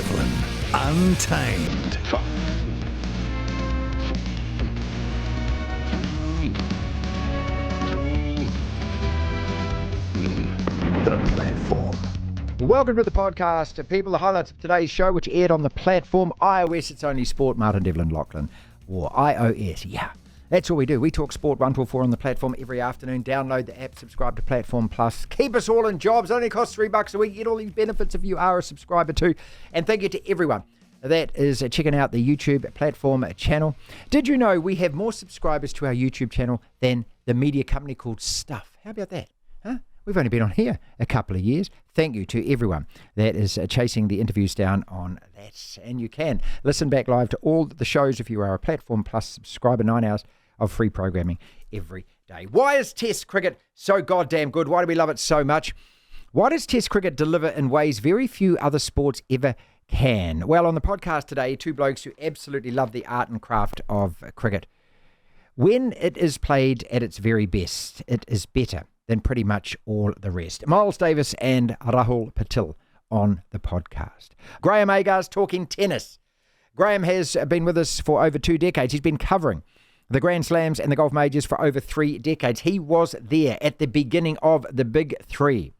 Devlin, Untamed. The Platform. Welcome to the podcast, people. The highlights of today's show, which aired on the Platform. iOS, it's only sport. Martin Devlin, Lachlan. Or iOS, yeah. That's all we do. We talk sport 1 till 4 on the Platform every afternoon. Download the app, subscribe to Platform Plus. Keep us all in jobs. It only costs $3 a week. Get all these benefits if you are a subscriber too. And thank you to everyone that is checking out the YouTube Platform channel. Did you know we have more subscribers to our YouTube channel than the media company called Stuff? How about that? Huh? We've only been on here a couple of years. Thank you to everyone that is chasing the interviews down on that. And you can listen back live to all the shows if you are a Platform Plus subscriber. 9 hours of free programming every day. Why is Test cricket so goddamn good? Why do we love it so much? Why does Test cricket deliver in ways very few other sports ever can? Well, on the podcast today, two blokes who absolutely love the art and craft of cricket. When it is played at its very best, it is better than pretty much all the rest. Miles Davis and Rahul Patil on the podcast. Graeme Agars talking tennis. Graeme has been with us for over 2 decades. He's been covering the Grand Slams and the Golf Majors for over 3 decades. He was there at the beginning of the Big Three.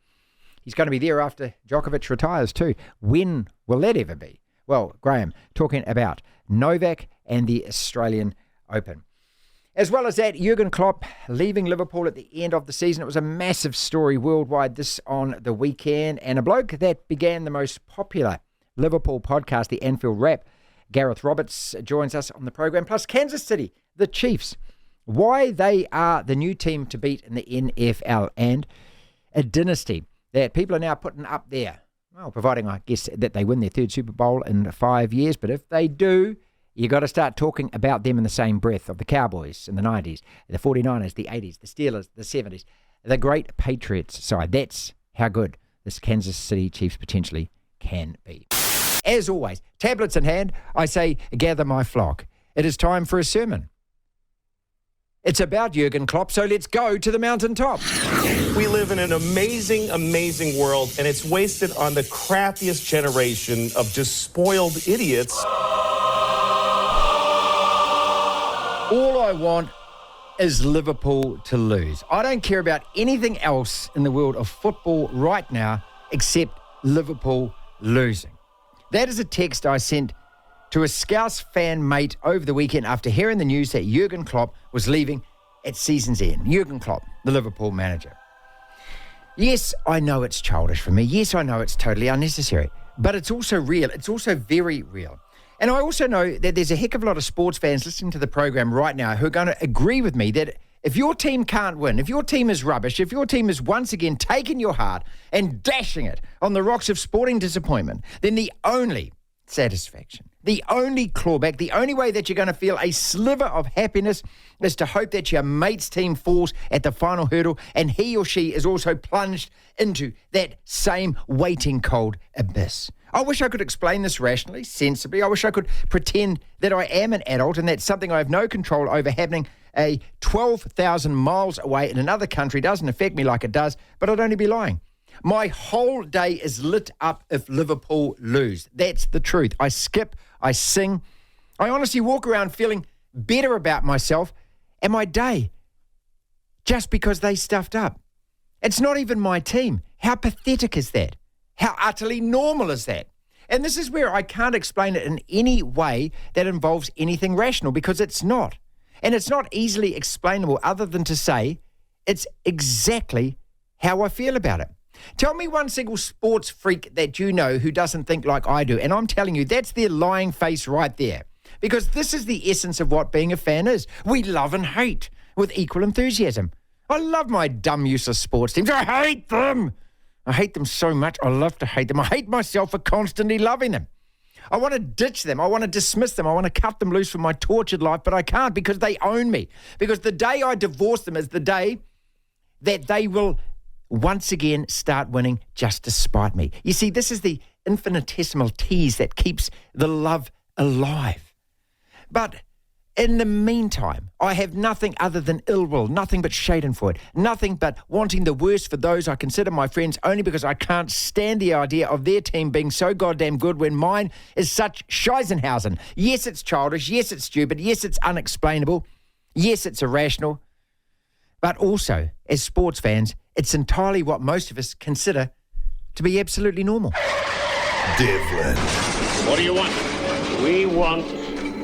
He's going to be there after Djokovic retires too. When will that ever be? Well, Graeme talking about Novak and the Australian Open. As well as that, Jürgen Klopp leaving Liverpool at the end of the season. It was a massive story worldwide this on the weekend. And a bloke that began the most popular Liverpool podcast, the Anfield Wrap, Gareth Roberts, joins us on the program. Plus Kansas City, the Chiefs, why they are the new team to beat in the NFL, and a dynasty that people are now putting up there. Well, providing, I guess, that they win their 3rd Super Bowl in 5 years. But if they do, you got to start talking about them in the same breath of the Cowboys in the 90s, the 49ers, the 80s, the Steelers, the 70s, the great Patriots side. That's how good this Kansas City Chiefs potentially can be. As always, tablets in hand, I say, gather my flock. It is time for a sermon. It's about Jürgen Klopp, so let's go to the mountaintop. We live in an amazing, amazing world, and it's wasted on the crappiest generation of just spoiled idiots. All I want is Liverpool to lose. I don't care about anything else in the world of football right now except Liverpool losing. That is a text I sent to a Scouse fan mate over the weekend after hearing the news that Jürgen Klopp was leaving at season's end. Jürgen Klopp, the Liverpool manager. Yes, I know it's childish for me. Yes, I know it's totally unnecessary. But it's also real. It's also very real. And I also know that there's a heck of a lot of sports fans listening to the program right now who are going to agree with me that if your team can't win, if your team is rubbish, if your team is once again taking your heart and dashing it on the rocks of sporting disappointment, then the only satisfaction, the only clawback, the only way that you're going to feel a sliver of happiness is to hope that your mate's team falls at the final hurdle and he or she is also plunged into that same waiting cold abyss. I wish I could explain this rationally, sensibly. I wish I could pretend that I am an adult and that's something I have no control over happening 12,000 miles away in another country. Doesn't affect me like it does, but I'd only be lying. My whole day is lit up if Liverpool lose. That's the truth. I skip, I sing. I honestly walk around feeling better about myself and my day just because they stuffed up. It's not even my team. How pathetic is that? How utterly normal is that? And this is where I can't explain it in any way that involves anything rational, because it's not. And it's not easily explainable other than to say it's exactly how I feel about it. Tell me one single sports freak that you know who doesn't think like I do. And I'm telling you, that's their lying face right there. Because this is the essence of what being a fan is. We love and hate with equal enthusiasm. I love my dumb, useless sports teams. I hate them. I hate them so much. I love to hate them. I hate myself for constantly loving them. I want to ditch them. I want to dismiss them. I want to cut them loose from my tortured life, but I can't because they own me. Because the day I divorce them is the day that they will once again start winning just to spite me. You see, this is the infinitesimal tease that keeps the love alive. But In the meantime, I have nothing other than ill will, nothing but schadenfreude, nothing but wanting the worst for those I consider my friends only because I can't stand the idea of their team being so goddamn good when mine is such Scheisenhausen. Yes, it's childish. Yes, it's stupid. Yes, it's unexplainable. Yes, it's irrational. But also, as sports fans, it's entirely what most of us consider to be absolutely normal. Devlin. What do you want? We want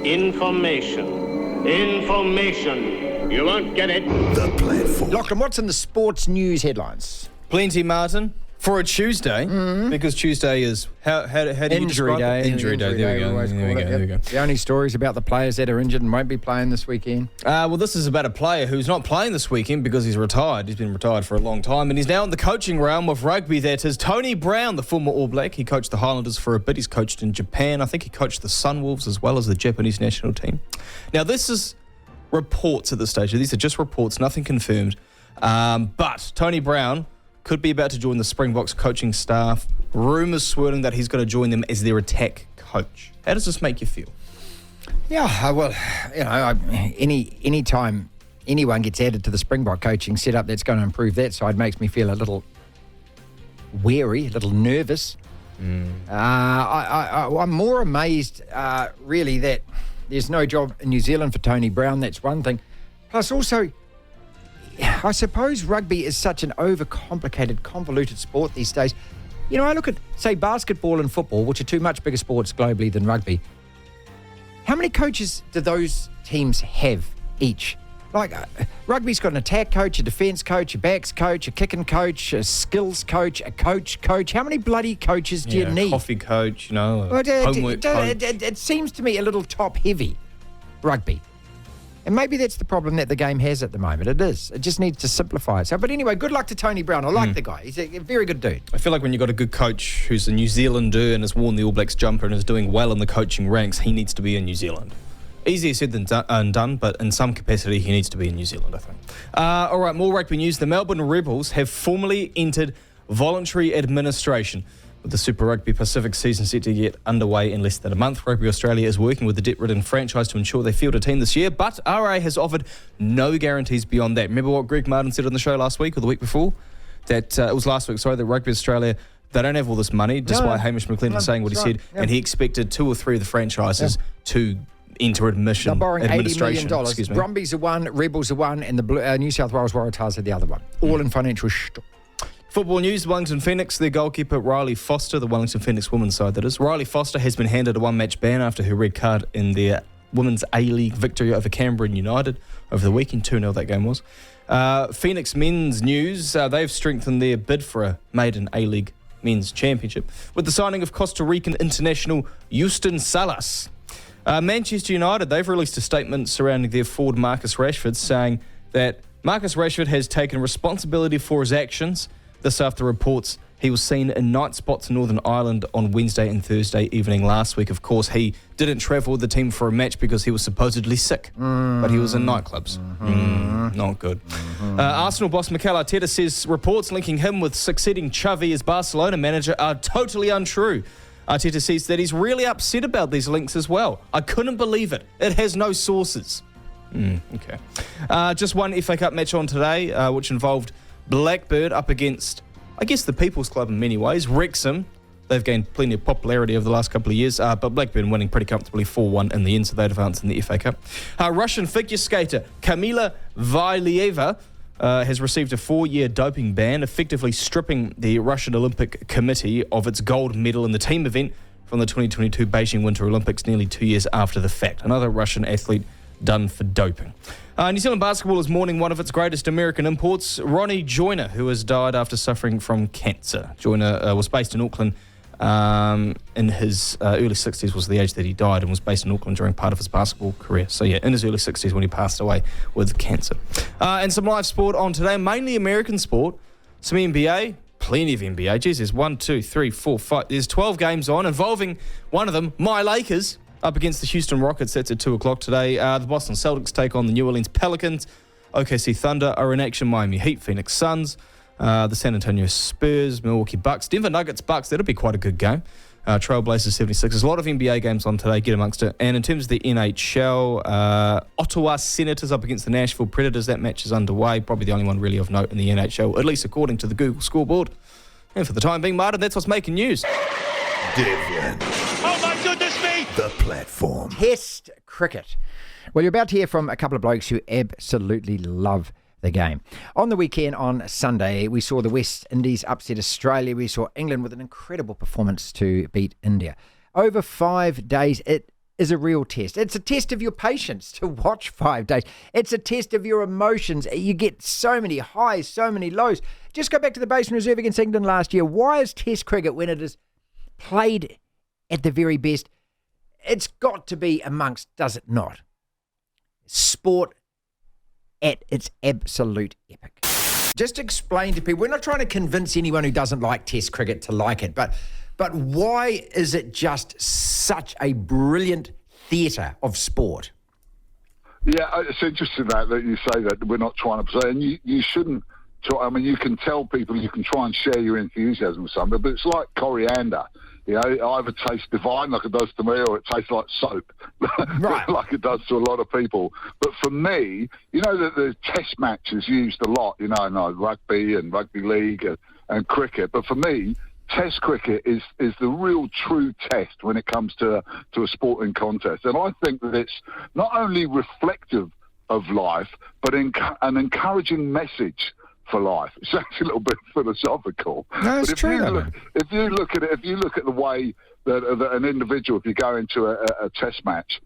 information. Information. You won't get it. The platform. Lachlan, what's in the sports news headlines? Plenty, Martin. For a Tuesday, because Tuesday is, how do you Injury describe day. it? Injury day. There we go. There we go. The only stories about the players that are injured and won't be playing this weekend. Well, this is about a player who's not playing this weekend because he's retired. He's been retired for a long time, and he's now in the coaching realm of rugby. That is Tony Brown, the former All Black. He coached the Highlanders for a bit. He's coached in Japan. I think he coached the Sunwolves as well as the Japanese national team. Now, this is reports at this stage. These are just reports, nothing confirmed. But Tony Brown could be about to join the Springboks coaching staff. Rumours swirling that he's going to join them as their attack coach. How does this make you feel? Yeah, well, any time anyone gets added to the Springbok coaching setup that's going to improve that side makes me feel a little wary, a little nervous. I'm more amazed, really, that there's no job in New Zealand for Tony Brown. That's one thing. Plus, also, I suppose rugby is such an overcomplicated, convoluted sport these days. You know, I look at, say, basketball and football, which are two much bigger sports globally than rugby. How many coaches do those teams have each? Like, rugby's got an attack coach, a defence coach, a backs coach, a kicking coach, a skills coach, a coach. How many bloody coaches do you need? Coffee coach, Well, homework coach. It seems to me a little top-heavy, rugby. And maybe that's the problem that the game has at the moment. It is. It just needs to simplify itself. But anyway, good luck to Tony Brown. I like the guy. He's a very good dude. I feel like when you've got a good coach who's a New Zealander and has worn the All Blacks jumper and is doing well in the coaching ranks, he needs to be in New Zealand. Easier said than done, but in some capacity, he needs to be in New Zealand, I think. All right, more rugby news. The Melbourne Rebels have formally entered voluntary administration. With the Super Rugby Pacific season set to get underway in less than a month, Rugby Australia is working with the debt-ridden franchise to ensure they field a team this year, but RA has offered no guarantees beyond that. Remember what Greg Martin said on the show last week or the week before? That it was last week, sorry, that Rugby Australia, they don't have all this money, despite Hamish McClennan saying what he said, and he expected 2 or 3 of the franchises to enter admission. They're borrowing administration. $80 million. Brumbies are one, Rebels are one, and the New South Wales Waratahs are the other one. All in financial Football news, Wellington Phoenix, their goalkeeper Riley Foster, the Wellington Phoenix women's side that is. Riley Foster has been handed a 1-match ban after her red card in their women's A-League victory over Canberra United over the weekend. 2-0 that game was. Phoenix men's news, they've strengthened their bid for a maiden A-League men's championship with the signing of Costa Rican international Rustin Salas. Manchester United, they've released a statement surrounding their forward Marcus Rashford, saying that Marcus Rashford has taken responsibility for his actions. This after reports he was seen in night spots in Northern Ireland on Wednesday and Thursday evening last week. Of course, he didn't travel with the team for a match because he was supposedly sick, but he was in nightclubs. Not good. Arsenal boss Mikel Arteta says reports linking him with succeeding Xavi as Barcelona manager are totally untrue. Arteta says that he's really upset about these links as well. I couldn't believe it. It has no sources. Okay. Just one FA Cup match on today, which involved Blackburn up against, I guess, the People's Club in many ways, Wrexham. They've gained plenty of popularity over the last couple of years, but Blackburn winning pretty comfortably 4-1 in the end, so they'd advance in the FA Cup. Russian figure skater Kamila Valieva has received a 4-year doping ban, effectively stripping the Russian Olympic Committee of its gold medal in the team event from the 2022 Beijing Winter Olympics nearly 2 years after the fact. Another Russian athlete done for doping. New Zealand basketball is mourning one of its greatest American imports, Ronnie Joyner, who has died after suffering from cancer. Joyner was based in Auckland in his early 60s was the age that he died, and was based in Auckland during part of his basketball career. So yeah, in his early 60s when he passed away with cancer. And some live sport on today, mainly American sport. Some NBA, plenty of NBA. Geez, there's 1, 2, 3, 4, 5. There's 12 games on involving one of them, my Lakers, up against the Houston Rockets. That's at 2 o'clock today. The Boston Celtics take on the New Orleans Pelicans. OKC Thunder are in action. Miami Heat, Phoenix Suns. The San Antonio Spurs, Milwaukee Bucks. Denver Nuggets Bucks. That'll be quite a good game. Trailblazers 76ers. A lot of NBA games on today, get amongst it. And in terms of the NHL, Ottawa Senators up against the Nashville Predators. That match is underway. Probably the only one really of note in the NHL, at least according to the Google scoreboard. And for the time being, Martin, that's what's making news. Devlin. Oh, my goodness me! The platform. Test cricket. Well, you're about to hear from a couple of blokes who absolutely love the game. On the weekend, on Sunday, we saw the West Indies upset Australia. We saw England with an incredible performance to beat India. Over 5 days, it is a real test. It's a test of your patience to watch 5 days. It's a test of your emotions. You get so many highs, so many lows. Just go back to the Basin Reserve against England last year. Why is Test cricket, when it is played at the very best, it's got to be amongst, does it not, sport at its absolute epic? Just explain to people, we're not trying to convince anyone who doesn't like Test cricket to like it, but why is it just such a brilliant theatre of sport? Yeah, it's interesting that you say that we're not trying to say, and you shouldn't try. I mean, you can tell people, you can try and share your enthusiasm with something, but it's like coriander. You know, it either tastes divine like it does to me, or it tastes like soap, Right. like it does to a lot of people. But for me, you know, the test match is used a lot, you know, rugby and rugby league and cricket. But for me, Test cricket is the real true test when it comes to a sporting contest. And I think that it's not only reflective of life, but an encouraging message for life. It's actually a little bit philosophical. No, it's true. If you look at it, if you look at the way that an individual, if you go into a test match,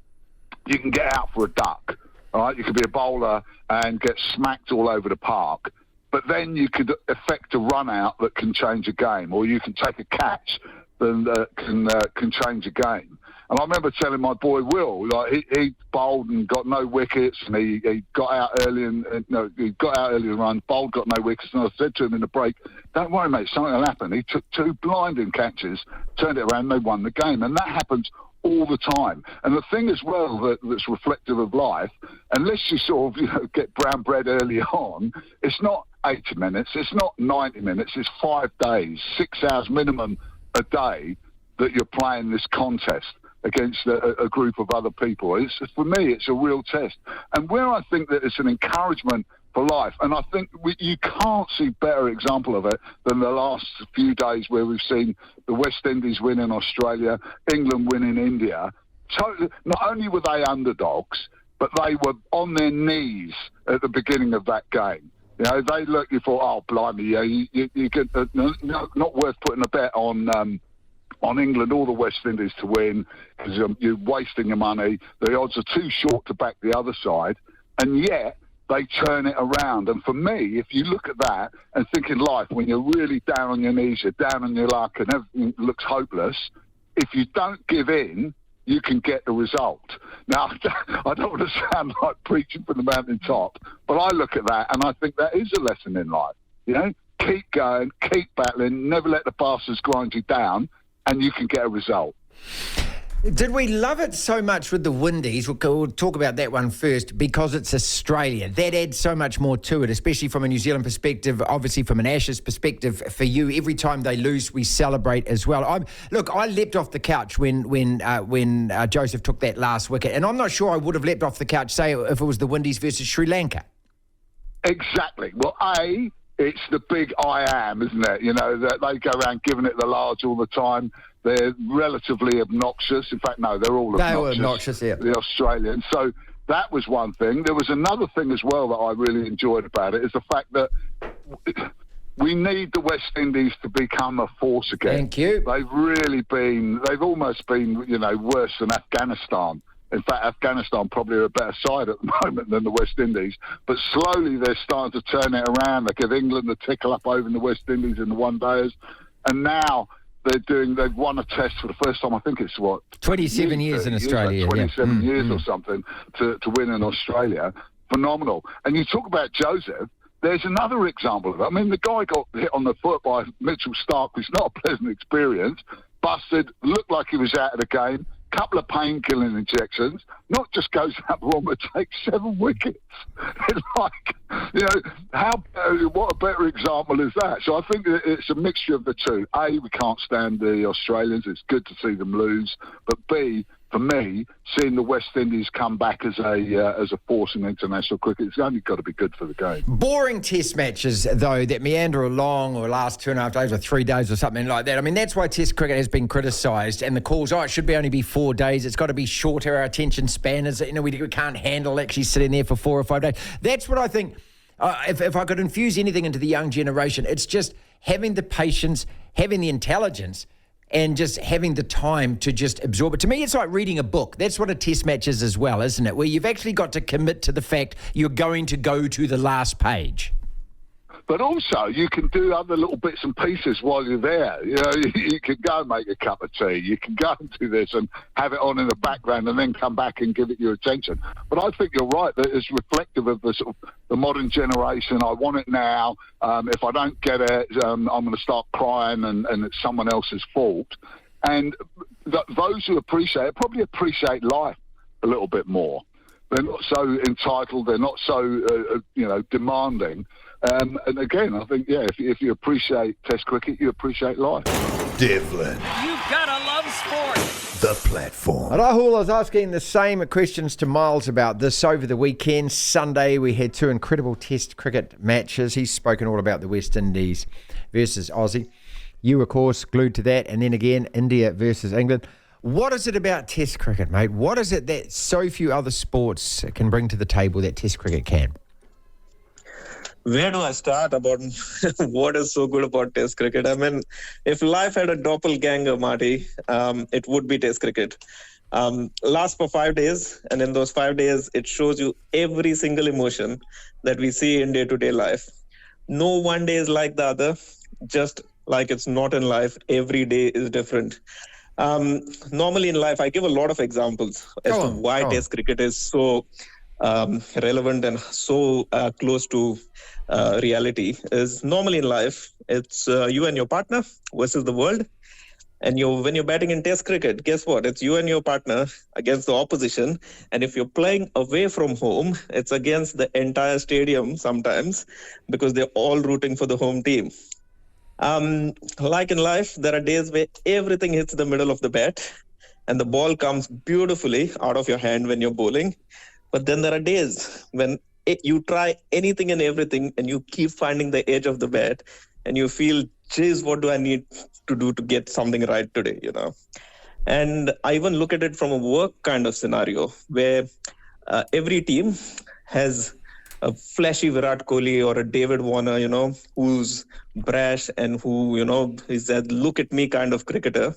you can get out for a duck. All right, you could be a bowler and get smacked all over the park. But then you could effect a run out that can change a game, or you can take a catch that can change a game. And I remember telling my boy Will, like he bowled and got no wickets, and he got out early and run, bowled, got no wickets. And I said to him in the break, "Don't worry, mate, something will happen." He took 2 blinding catches, turned it around, and they won the game. And that happens all the time. And the thing as well that's reflective of life, unless you sort of get brown bread early on, it's not 80 minutes, it's not 90 minutes, it's 5 days, 6 hours minimum a day that you're playing this contest against a group of other people. For me, it's a real test. And where I think that it's an encouragement for life, and I think you can't see better example of it than the last few days where we've seen the West Indies win in Australia, England win in India. So not only were they underdogs, but they were on their knees at the beginning of that game. You know, they looked, you thought, oh, blimey, yeah, you get not worth putting a bet on England or the West Indies to win, because you're wasting your money. The odds are too short to back the other side, and yet they turn it around. And for me, if you look at that and think in life, when you're really down on your knees, you're down on your luck and everything looks hopeless, if you don't give in, you can get the result. Now, I don't want to sound like preaching from the mountaintop, but I look at that and I think that is a lesson in life. You know, keep going, keep battling, never let the bastards grind you down, and you can get a result. Did we love it so much with the Windies? We'll talk about that one first, because it's Australia. That adds so much more to it, especially from a New Zealand perspective, obviously from an Ashes perspective. For you, every time they lose, we celebrate as well. I leapt off the couch when Joseph took that last wicket, and I'm not sure I would have leapt off the couch, say, if it was the Windies versus Sri Lanka. Exactly. Well, it's the big I am, isn't it? You know, that they go around giving it the large all the time. They're relatively obnoxious. In fact, no, they're all obnoxious. They were obnoxious, yeah. The Australians. So that was one thing. There was another thing as well that I really enjoyed about it, is the fact that we need the West Indies to become a force again. Thank you. They've almost been, worse than Afghanistan. In fact, Afghanistan probably are a better side at the moment than the West Indies. But slowly they're starting to turn it around. They give England the tickle up over in the West Indies in the one-dayers. And now they've won a test for the first time, I think it's 27 years in Australia. 27 years or something to win in Australia. Phenomenal. And you talk about Joseph, there's another example of it. I mean, the guy got hit on the foot by Mitchell Starc, which is not a pleasant experience. Busted, looked like he was out of the game, couple of painkilling injections, not just goes out wrong, but takes 7 wickets. It's like, you know, what a better example is that? So I think that it's a mixture of the two. A, we can't stand the Australians. It's good to see them lose. But B, for me, seeing the West Indies come back as a force in international cricket, it's only got to be good for the game. Boring test matches, though, that meander along or last 2.5 days or 3 days or something like that. I mean, that's why test cricket has been criticised, and the calls, it should only be 4 days. It's got to be shorter. Our attention span is, we can't handle actually sitting there for 4 or 5 days. That's what I think. If I could infuse anything into the young generation, it's just having the patience, having the intelligence, and just having the time to just absorb it. To me, it's like reading a book. That's what a test match is as well, isn't it? Where you've actually got to commit to the fact you're going to go to the last page. But also, you can do other little bits and pieces while you're there. You know, you can go and make a cup of tea. You can go and do this and have it on in the background and then come back and give it your attention. But I think you're right that it's reflective of the sort of the modern generation. I want it now. If I don't get it, I'm going to start crying and it's someone else's fault. And those who appreciate it probably appreciate life a little bit more. They're not so entitled. They're not so, demanding. And again, I think, if you appreciate Test cricket, you appreciate life. Devlin, You've gotta love sport. the platform. Rahul, I was asking the same questions to Miles about this over the weekend. Sunday, we had 2 incredible Test cricket matches. He's spoken all about the West Indies versus Aussie. You, of course, glued to that. And then again, India versus England. What is it about Test cricket, mate? What is it that so few other sports can bring to the table that Test cricket can? Where do I start about what is so good about Test cricket? I mean, if life had a doppelganger, Marty, it would be Test cricket. Lasts for 5 days, and in those 5 days, it shows you every single emotion that we see in day-to-day life. No one day is like the other, just like it's not in life. Every day is different. Normally in life, I give a lot of examples as to why Test cricket is so relevant and so close to reality. Is normally in life, it's you and your partner versus the world. And when you're batting in Test cricket, guess what? It's you and your partner against the opposition. And if you're playing away from home, it's against the entire stadium sometimes because they're all rooting for the home team. Like in life, there are days where everything hits the middle of the bat and the ball comes beautifully out of your hand when you're bowling. But then there are days when you try anything and everything and you keep finding the edge of the bat and you feel, geez, what do I need to do to get something right today, And I even look at it from a work kind of scenario where every team has a flashy Virat Kohli or a David Warner, who's brash and who, is that look at me kind of cricketer.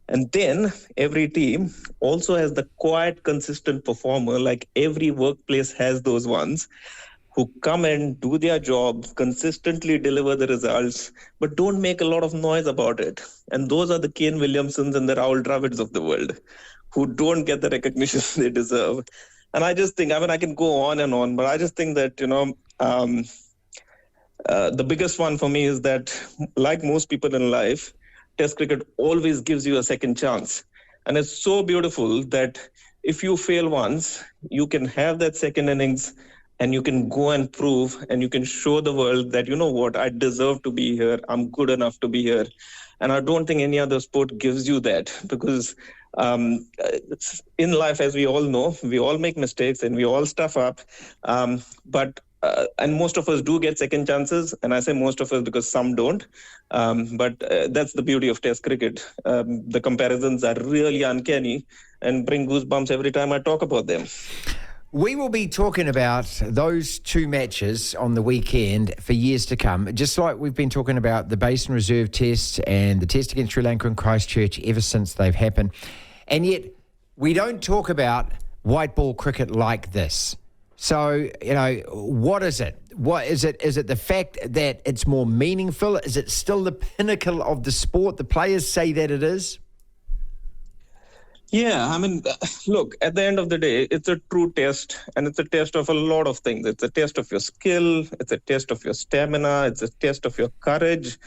And then every team also has the quiet, consistent performer, like every workplace has those ones who come and do their job, consistently deliver the results, but don't make a lot of noise about it. And those are the Kane Williamsons and the Rahul Dravids of the world who don't get the recognition they deserve. And I just think, I can go on and on, but I just think that, the biggest one for me is that, like most people in life, Test cricket always gives you a second chance. And it's so beautiful that if you fail once, you can have that second innings and you can go and prove and you can show the world that, I deserve to be here. I'm good enough to be here. And I don't think any other sport gives you that because in life, as we all know, we all make mistakes and we all stuff up. And most of us do get second chances. And I say most of us because some don't. But that's the beauty of Test cricket. The comparisons are really uncanny and bring goosebumps every time I talk about them. We will be talking about those 2 matches on the weekend for years to come, just like we've been talking about the Basin Reserve Test and the Test against Sri Lanka and Christchurch ever since they've happened. And yet we don't talk about white ball cricket like this. So, what is it? What is it? Is it the fact that it's more meaningful? Is it still the pinnacle of the sport? The players say that it is? Yeah, I mean, look, at the end of the day, it's a true test, and it's a test of a lot of things. It's a test of your skill, it's a test of your stamina, it's a test of your courage.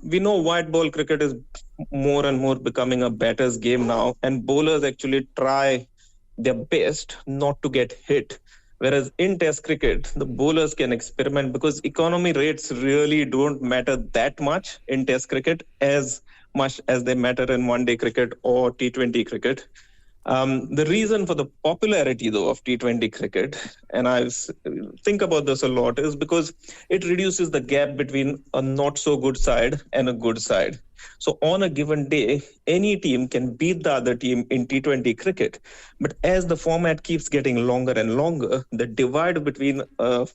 We know white ball cricket is more and more becoming a batter's game now, and bowlers actually try their best not to get hit. Whereas in Test cricket, the bowlers can experiment because economy rates really don't matter that much in Test cricket as much as they matter in one-day cricket or T20 cricket. The reason for the popularity, though, of T20 cricket, and I think about this a lot, is because it reduces the gap between a not-so-good side and a good side. So on a given day, any team can beat the other team in T20 cricket. But as the format keeps getting longer and longer, the divide between a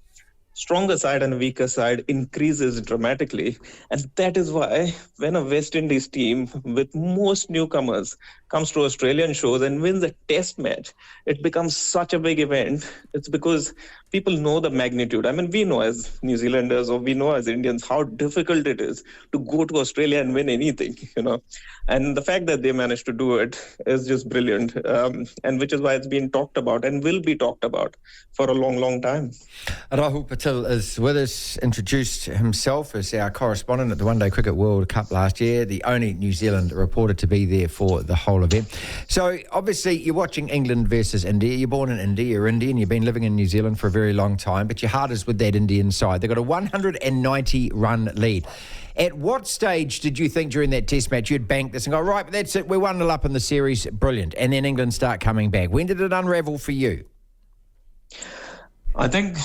stronger side and a weaker side increases dramatically. And that is why when a West Indies team with most newcomers comes to Australian shows and wins a test match, it becomes such a big event. It's because people know the magnitude. I mean, we know as New Zealanders or we know as Indians how difficult it is to go to Australia and win anything, And the fact that they managed to do it is just brilliant, and which is why it's been talked about and will be talked about for a long, long time. Rahul Patil is with us, introduced himself as our correspondent at the One Day Cricket World Cup last year, the only New Zealand reporter to be there for the whole event. So obviously you're watching England versus India. You're born in India, you're Indian, you've been living in New Zealand for a very long time, but your heart is with that Indian side. They've got a 190-run lead. At what stage did you think during that test match you'd bank this and go, right, that's it, we're 1-0 up in the series, brilliant, and then England start coming back? When did it unravel for you? I think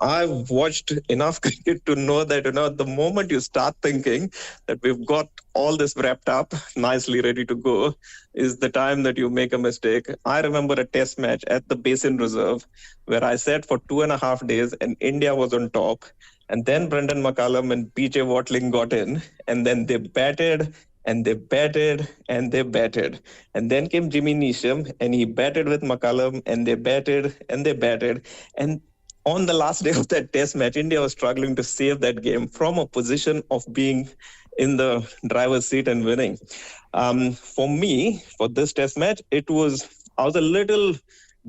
I've watched enough cricket to know that, the moment you start thinking that we've got all this wrapped up, nicely ready to go, is the time that you make a mistake. I remember a test match at the Basin Reserve where I sat for 2.5 days and India was on top. And then Brendan McCullum and PJ Watling got in, and then they batted and they batted and they batted. And then came Jimmy Neesham and he batted with McCullum and they batted and they batted. And on the last day of that test match, India was struggling to save that game from a position of being in the driver's seat and winning. For me, for this test match, I was a little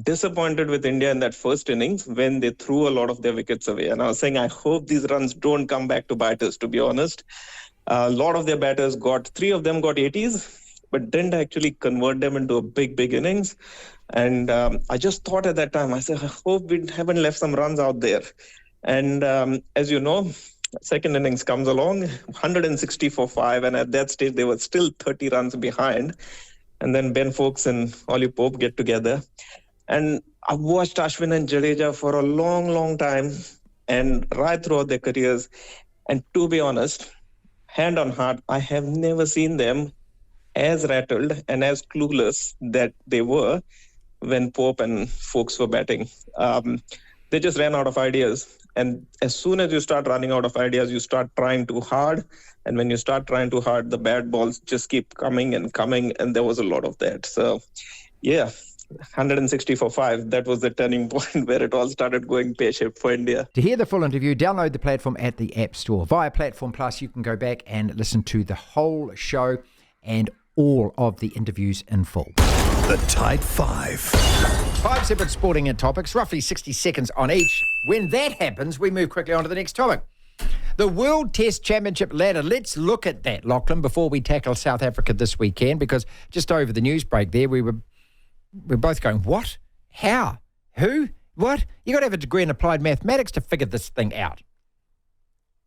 disappointed with India in that first innings when they threw a lot of their wickets away. And I was saying, I hope these runs don't come back to bite us, to be honest. A lot of their batters three of them got 80s, but didn't actually convert them into a big innings. And I just thought at that time, I said, I hope we haven't left some runs out there. And as you know, second innings comes along, 160 for 5. And at that stage, they were still 30 runs behind. And then Ben Foakes and Ollie Pope get together. And I watched Ashwin and Jadeja for a long, long time and right throughout their careers. And to be honest, hand on heart, I have never seen them as rattled and as clueless that they were when Pope and Foakes were batting. They just ran out of ideas. And as soon as you start running out of ideas, you start trying too hard. And when you start trying too hard, the bad balls just keep coming. And there was a lot of that. So, yeah. 160 for 5. That was the turning point where it all started going pear-shaped for India. To hear the full interview, download the platform at the App Store. Via Platform Plus, you can go back and listen to the whole show and all of the interviews in full. The Tight Five. 5 separate sporting topics, roughly 60 seconds on each. When that happens, we move quickly on to the next topic. The World Test Championship ladder. Let's look at that, Lachlan, before we tackle South Africa this weekend, because just over the news break there, we're both going, what? How? Who? What? You got to have a degree in applied mathematics to figure this thing out.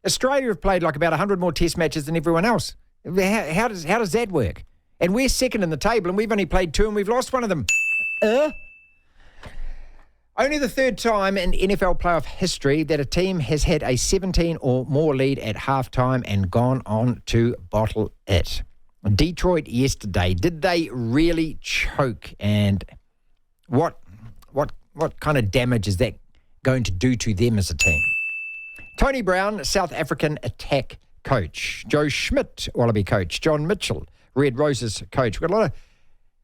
Australia have played like about 100 more test matches than everyone else. How does that work? And we're second in the table and we've only played 2 and we've lost one of them. Only the third time in NFL playoff history that a team has had a 17 or more lead at halftime and gone on to bottle it. Detroit yesterday, did they really choke? And what kind of damage is that going to do to them as a team? Tony Brown, South African attack coach. Joe Schmidt, Wallaby coach. John Mitchell, Red Roses coach. We've got a lot of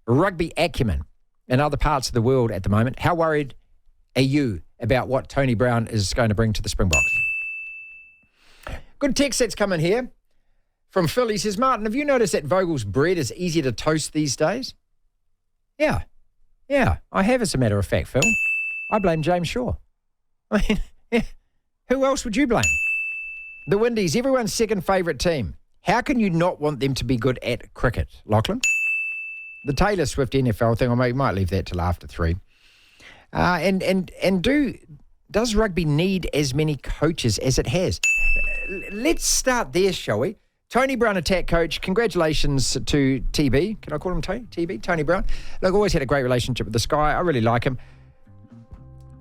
rugby acumen in other parts of the world at the moment. How worried are you about what Tony Brown is going to bring to the Springboks? Good text that's come in here. From Phil, he says, Martin, have you noticed that Vogel's bread is easier to toast these days? Yeah. Yeah, I have, as a matter of fact, Phil. I blame James Shaw. I mean, yeah, who else would you blame? The Windies, everyone's second favourite team. How can you not want them to be good at cricket, Lachlan? The Taylor Swift NFL thing, I might leave that till after 3. Does rugby need as many coaches as it has? Let's start there, shall we? Tony Brown, attack coach. Congratulations to TB. Can I call him Tony? TB? Tony Brown. Look, always had a great relationship with this guy. I really like him.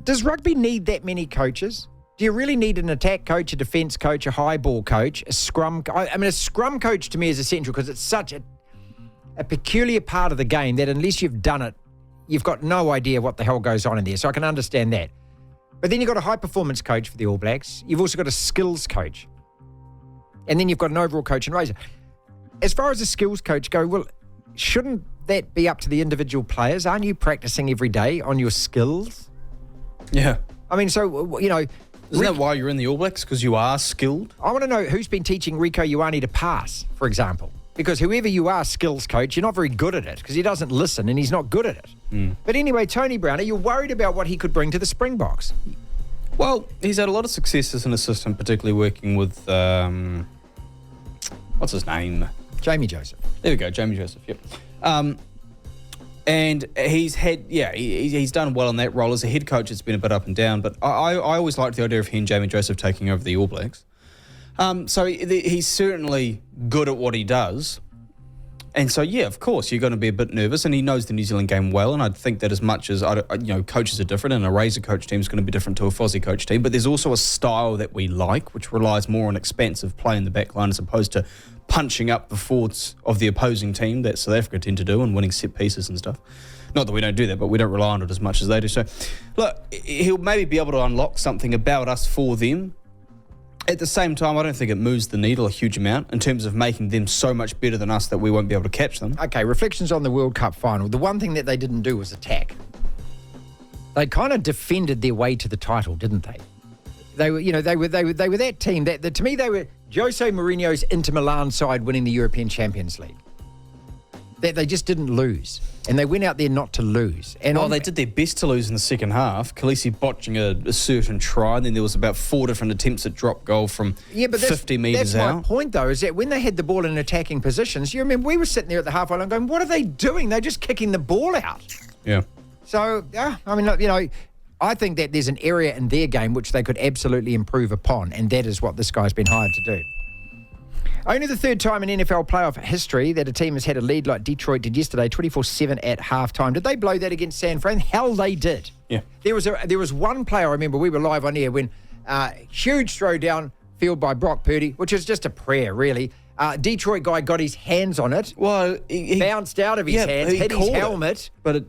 Does rugby need that many coaches? Do you really need an attack coach, a defence coach, a high ball coach, a scrum? A scrum coach to me is essential because it's such a peculiar part of the game that unless you've done it, you've got no idea what the hell goes on in there. So I can understand that. But then you've got a high performance coach for the All Blacks. You've also got a skills coach. And then you've got an overall coach and raiser. As far as a skills coach go, well, shouldn't that be up to the individual players? Aren't you practicing every day on your skills? Yeah. I mean, so, you know... Isn't that why you're in the All Blacks? Because you are skilled? I want to know who's been teaching Rico Ioane to pass, for example. Because whoever you are, skills coach, you're not very good at it because he doesn't listen and he's not good at it. But anyway, Tony Brown, are you worried about what he could bring to the Springboks? Well, he's had a lot of success as an assistant, particularly working with... what's his name? Jamie Joseph. There we go, Jamie Joseph, yep. And he's done well in that role. As a head coach, it's been a bit up and down, but I always liked the idea of he and Jamie Joseph taking over the All Blacks. So he's certainly good at what he does. And so, yeah, of course, you're going to be a bit nervous, and he knows the New Zealand game well, and I think that as much as, coaches are different, and a Razor coach team is going to be different to a Fozzie coach team, but there's also a style that we like, which relies more on expansive play in the back line as opposed to punching up the forwards of the opposing team that South Africa tend to do and winning set pieces and stuff. Not that we don't do that, but we don't rely on it as much as they do. So, look, he'll maybe be able to unlock something about us for them. At the same time, I don't think it moves the needle a huge amount in terms of making them so much better than us that we won't be able to catch them. Okay, reflections on the World Cup final. The one thing that they didn't do was attack. They kind of defended their way to the title, didn't they? They were that team that to me they were Jose Mourinho's Inter Milan side winning the European Champions League. That they just didn't lose, and they went out there not to lose. And they did their best to lose in the second half. Khaleesi botching a certain try, and then there was about 4 different attempts at drop goal from 50 metres out. That's my point, though, is that when they had the ball in attacking positions, you remember we were sitting there at the halfway line going, what are they doing? They're just kicking the ball out. Yeah. So, I mean, you know, I think that there's an area in their game which they could absolutely improve upon, and that is what this guy's been hired to do. Only the third time in NFL playoff history that a team has had a lead like Detroit did yesterday, 24-7 at halftime. Did they blow that against San Fran? Hell, they did. Yeah. There was one player, I remember, we were live on air when huge throw down field by Brock Purdy, which is just a prayer, really. Detroit guy got his hands on it. Well, he bounced out of his hands, hit his helmet. But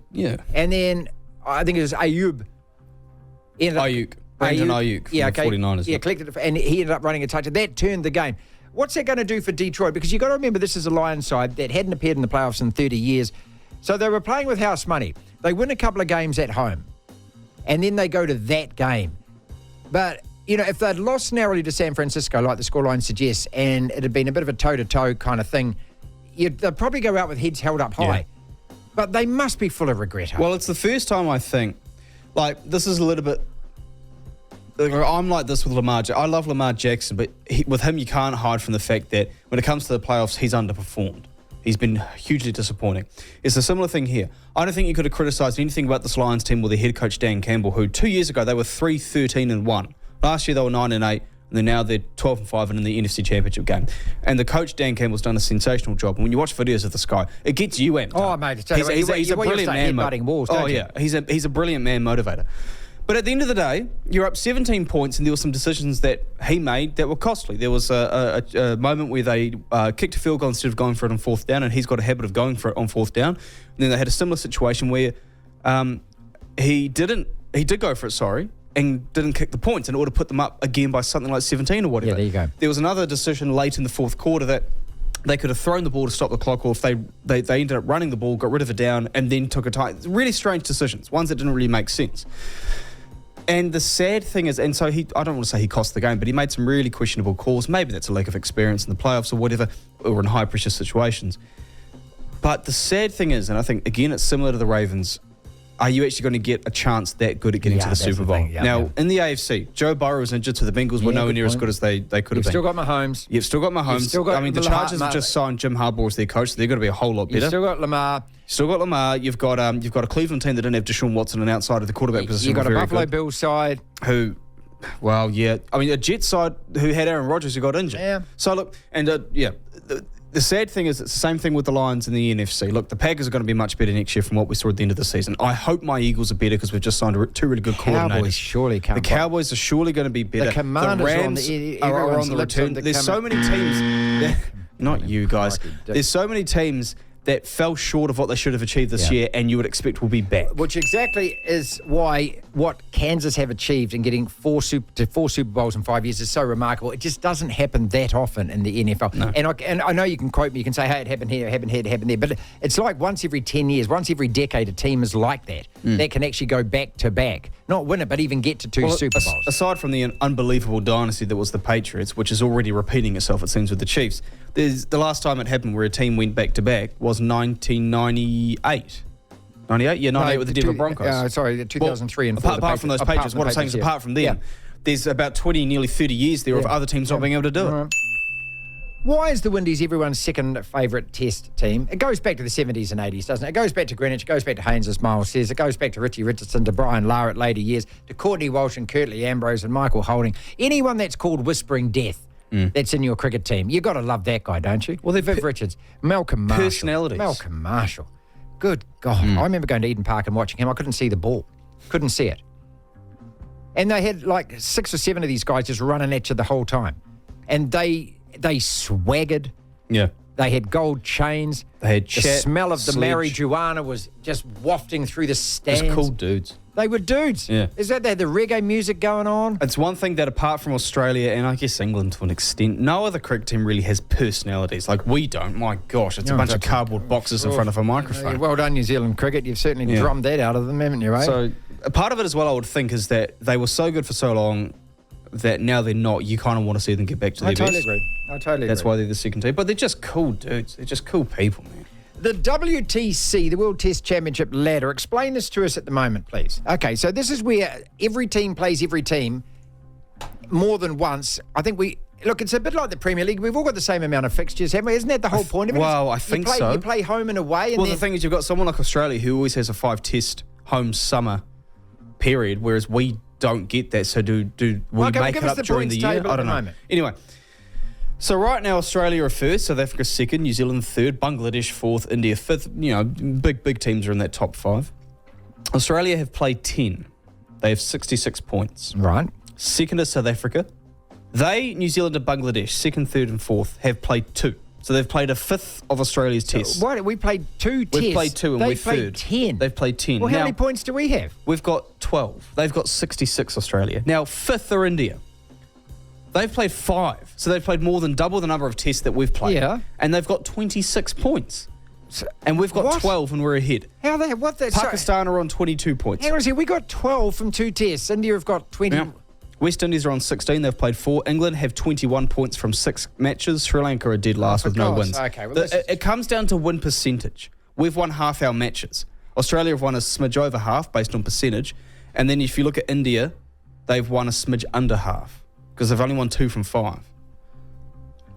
and then I think it was Ayuk. Brandon Ayuk from the 49ers. Yeah, collected it, and he ended up running a touchdown. That turned the game. What's that going to do for Detroit? Because you've got to remember this is a Lions side that hadn't appeared in the playoffs in 30 years. So they were playing with house money. They win a couple of games at home, and then they go to that game. But, you know, if they'd lost narrowly to San Francisco, like the scoreline suggests, and it had been a bit of a toe-to-toe kind of thing, they'd probably go out with heads held up high. Yeah. But they must be full of regret. Well, it's the first time I think, like, this is a little bit... I'm like this with Lamar. I love Lamar Jackson, but with him, you can't hide from the fact that when it comes to the playoffs, he's underperformed. He's been hugely disappointing. It's a similar thing here. I don't think you could have criticised anything about this Lions team with their head coach Dan Campbell, who 2 years ago they were 3-13-1. Last year they were 9-8, and then now they're 12-5 and in the NFC Championship game. And the coach Dan Campbell's done a sensational job. And when you watch videos of this guy, it gets you amped. Oh, mate, he's a brilliant man. He's a brilliant man motivator. But at the end of the day, you're up 17 points, and there were some decisions that he made that were costly. There was a moment where they kicked a field goal instead of going for it on fourth down, and he's got a habit of going for it on fourth down. And then they had a similar situation where he did go for it, and didn't kick the points in order to put them up again by something like 17 or whatever. Yeah, there you go. There was another decision late in the fourth quarter that they could have thrown the ball to stop the clock, or if they ended up running the ball, got rid of it down, and then took a time. Really strange decisions, ones that didn't really make sense. And the sad thing is, and so I don't want to say he cost the game, but he made some really questionable calls. Maybe that's a lack of experience in the playoffs or whatever, or in high-pressure situations. But the sad thing is, and I think, again, it's similar to the Ravens, are you actually going to get a chance that good at getting to the Super Bowl? In the AFC, Joe Burrow was injured, so the Bengals were nowhere near as good as they could have been. You've still got Mahomes. You've still got Mahomes. The Chargers have just signed Jim Harbaugh as their coach, so they're going to be a whole lot better. You've still got Lamar. You've got a Cleveland team that didn't have Deshaun Watson and outside of the quarterback position. You've got a Buffalo Bills side who, well, yeah. I mean, a Jets side who had Aaron Rodgers who got injured. Yeah. So look, and the sad thing is it's the same thing with the Lions in the NFC. Look, the Packers are going to be much better next year from what we saw at the end of the season. I hope my Eagles are better because we've just signed two really good coordinators. The Cowboys are surely going to be better. The Commanders are on the return. There's so many teams. Not you guys. There's so many teams that fell short of what they should have achieved this year and you would expect will be back. Which exactly is why what Kansas have achieved in getting four Super Bowls in 5 years is so remarkable. It just doesn't happen that often in the NFL. No. And I know you can quote me, you can say, hey, it happened here, it happened here, it happened there, but it's like once every 10 years, once every decade, a team is like that. That can actually go back to back. Not win it, but even get to two Super Bowls. Aside from the unbelievable dynasty that was the Patriots, which is already repeating itself, it seems, with the Chiefs, the last time it happened where a team went back-to-back was 1998. 98? Yeah, 98 with the Denver Broncos. 2003 and 4. Apart from those Patriots, what I'm saying is apart from them, there's about 20, nearly 30 years there of other teams not being able to do it. Why is the Windies everyone's second favourite test team? It goes back to the 70s and 80s, doesn't it? It goes back to Greenwich, it goes back to Haynes, as Miles says. It goes back to Richie Richardson, to Brian Lara at later years, to Courtney Walsh and Curtly Ambrose and Michael Holding. Anyone that's called Whispering Death that's in your cricket team, you've got to love that guy, don't you? Well, Viv Richards, Malcolm Marshall. Personalities. Malcolm Marshall. Good God. I remember going to Eden Park and watching him. I couldn't see the ball. Couldn't see it. And they had like 6 or 7 of these guys just running at you the whole time. And they swaggered. Yeah. They had gold chains. They had the smell of the marijuana was just wafting through the stands. Just cool dudes. They were dudes. Yeah. Is that they had the reggae music going on? It's one thing that apart from Australia and I guess England to an extent, no other cricket team really has personalities. Like we don't. My gosh, it's a bunch of cardboard boxes in front of a microphone. Well done, New Zealand cricket. You've certainly drummed that out of them, haven't you, right? So a part of it as well, I would think, is that they were so good for so long that now they're not. You kind of want to see them get back to their best. I totally agree. That's why they're the second team. But they're just cool dudes. They're just cool people, man. The WTC, the World Test Championship ladder. Explain this to us at the moment, please. Okay, so this is where every team plays every team more than once. I think look, it's a bit like the Premier League. We've all got the same amount of fixtures, haven't we? Isn't that the whole point of it? Well, I think so. You play home and away. And the thing is, you've got someone like Australia who always has a 5-test home summer period, whereas we don't get that. So do we make it up during the year? I don't know. Anyway. So right now, Australia are first, South Africa second, New Zealand third, Bangladesh fourth, India fifth. You know, big teams are in that top 5. Australia have played 10. They have 66 points. Right. Second is South Africa. They, New Zealand and Bangladesh, second, third and fourth, have played 2. So they've played a fifth of Australia's tests. Why? We played 2 tests. We've played 2 and we're third. They've played 10. They've played 10. Well, how many points do we have? We've got 12. They've got 66, Australia. Now, fifth are India. They've played 5, so they've played more than double the number of tests that we've played. Yeah. And they've got 26 points. And we've got 12 and we're ahead. How they? What? Pakistan are on 22 points. Hang on a second. We got 12 from 2 tests. India have got 20. Yeah. West Indies are on 16. They've played 4. England have 21 points from 6 matches. Sri Lanka are dead last with no wins. Okay. Well, it comes down to win percentage. We've won half our matches. Australia have won a smidge over half based on percentage. And then if you look at India, they've won a smidge under half because they've only won 2 from 5.